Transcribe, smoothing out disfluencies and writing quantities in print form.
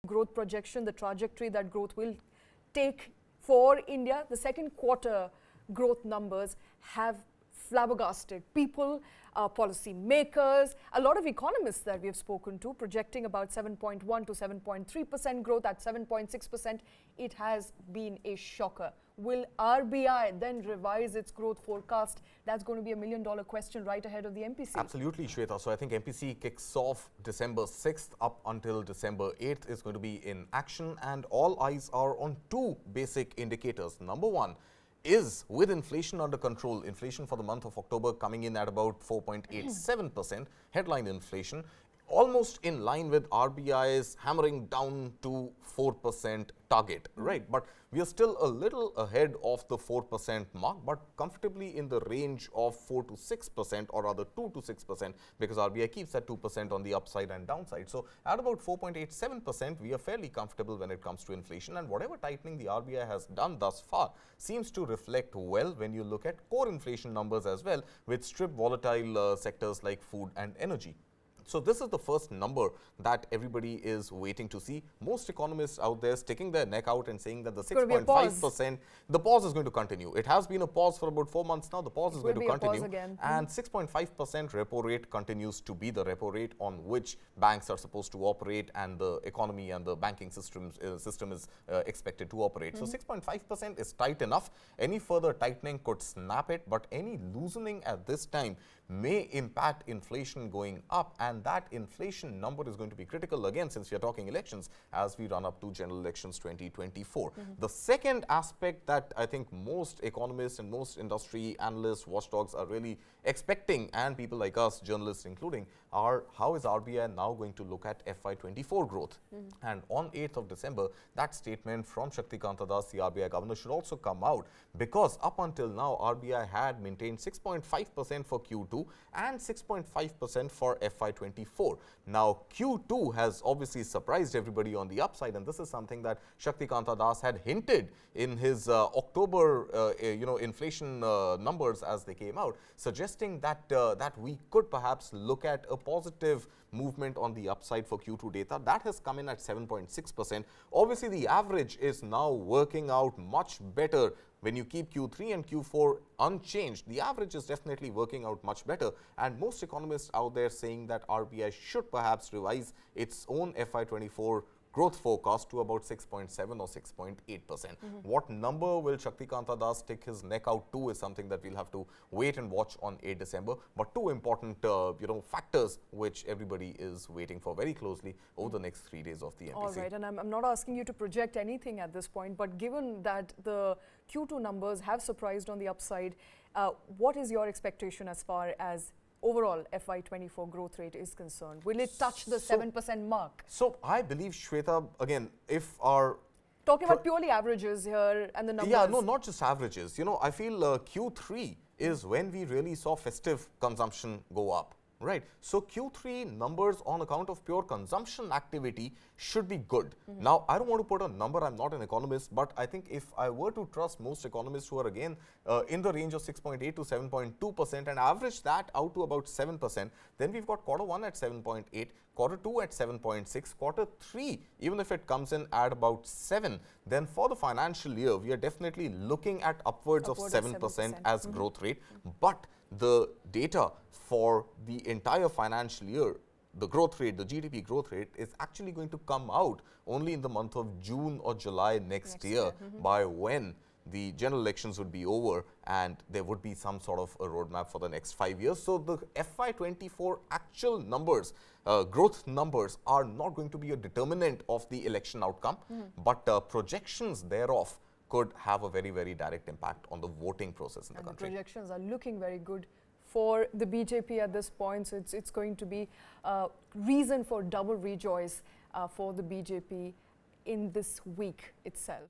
growth projection, the trajectory that growth will take for India. The second quarter growth numbers have flabbergasted people, policy makers, a lot of economists that we have spoken to, projecting about 7.1 to 7.3% growth. At 7.6%, it has been a shocker. Will RBI then revise its growth forecast? That's going to be $1 million question right ahead of the MPC. Absolutely, Shweta. So I think MPC kicks off December 6th up until December 8th is going to be in action, and all eyes are on two basic indicators. Number one is, with inflation under control, inflation for the month of October coming in at about 4.87%, headline inflation, almost in line with RBI's hammering down to 4% target, right? But we are still a little ahead of the 4% mark, but comfortably in the range of 4 to 6%, or rather 2 to 6%, because RBI keeps that 2% on the upside and downside. So at about 4.87%, we are fairly comfortable when it comes to inflation, and whatever tightening the RBI has done thus far seems to reflect well when you look at core inflation numbers as well, with stripped volatile sectors like food and energy. So this is the first number that everybody is waiting to see. Most economists out there sticking their neck out and saying that the 6.5%, the pause is going to continue. It has been a pause for about 4 months now. The pause is going to continue. And 6.5% repo rate continues to be the repo rate on which banks are supposed to operate, and the economy and the banking system is expected to operate. So 6.5% is tight enough. Any further tightening could snap it, but any loosening at this time may impact inflation going up, and that inflation number is going to be critical again, since we are talking elections, as we run up to general elections 2024. The second aspect that I think most economists and most industry analysts, watchdogs are really expecting, and people like us, journalists including, are how is RBI now going to look at FY24 growth? And on 8th of December, that statement from Shaktikanta Das, the RBI governor, should also come out, because up until now, RBI had maintained 6.5% for Q2 and 6.5% for FY24. Now, Q2 has obviously surprised everybody on the upside, and this is something that Shaktikanta Das had hinted in his October, inflation numbers as they came out, suggesting that that we could perhaps look at a positive movement on the upside for Q2 data. That has come in at 7.6%. Obviously, the average is now working out much better. When you keep Q3 and Q4 unchanged, the average is definitely working out much better. And most economists out there saying that RBI should perhaps revise its own FY24 growth forecast to about 6.7 or 6.8%. What number will Shaktikanta Das stick his neck out to is something that we'll have to wait and watch on 8 December. But two important factors which everybody is waiting for very closely over the next 3 days of the MPC. All right, and I'm not asking you to project anything at this point, but given that the Q2 numbers have surprised on the upside, what is your expectation as far as overall FY24 growth rate is concerned? Will it touch the 7% mark? So I believe, Shweta, again, if our... Talking about purely averages here and the numbers. Yeah, no, not just averages. I feel Q3 is when we really saw festive consumption go up. Right. So Q3 numbers on account of pure consumption activity should be good. Now, I don't want to put a number. I'm not an economist, but I think if I were to trust most economists who are again in the range of 6.8 to 7.2% and average that out to about 7%, then we've got quarter 1 at 7.8, quarter 2 at 7.6, quarter 3, even if it comes in at about 7, then for the financial year, we are definitely looking at upwards of 7% as growth rate. But the data for the entire financial year, the growth rate, the GDP growth rate, is actually going to come out only in the month of June or July next year, by when the general elections would be over and there would be some sort of a roadmap for the next 5 years. So the FY24 actual numbers, growth numbers, are not going to be a determinant of the election outcome, but projections thereof could have a very, very direct impact on the voting process in the country. The projections are looking very good for the BJP at this point. So it's going to be a reason for double rejoice for the BJP in this week itself.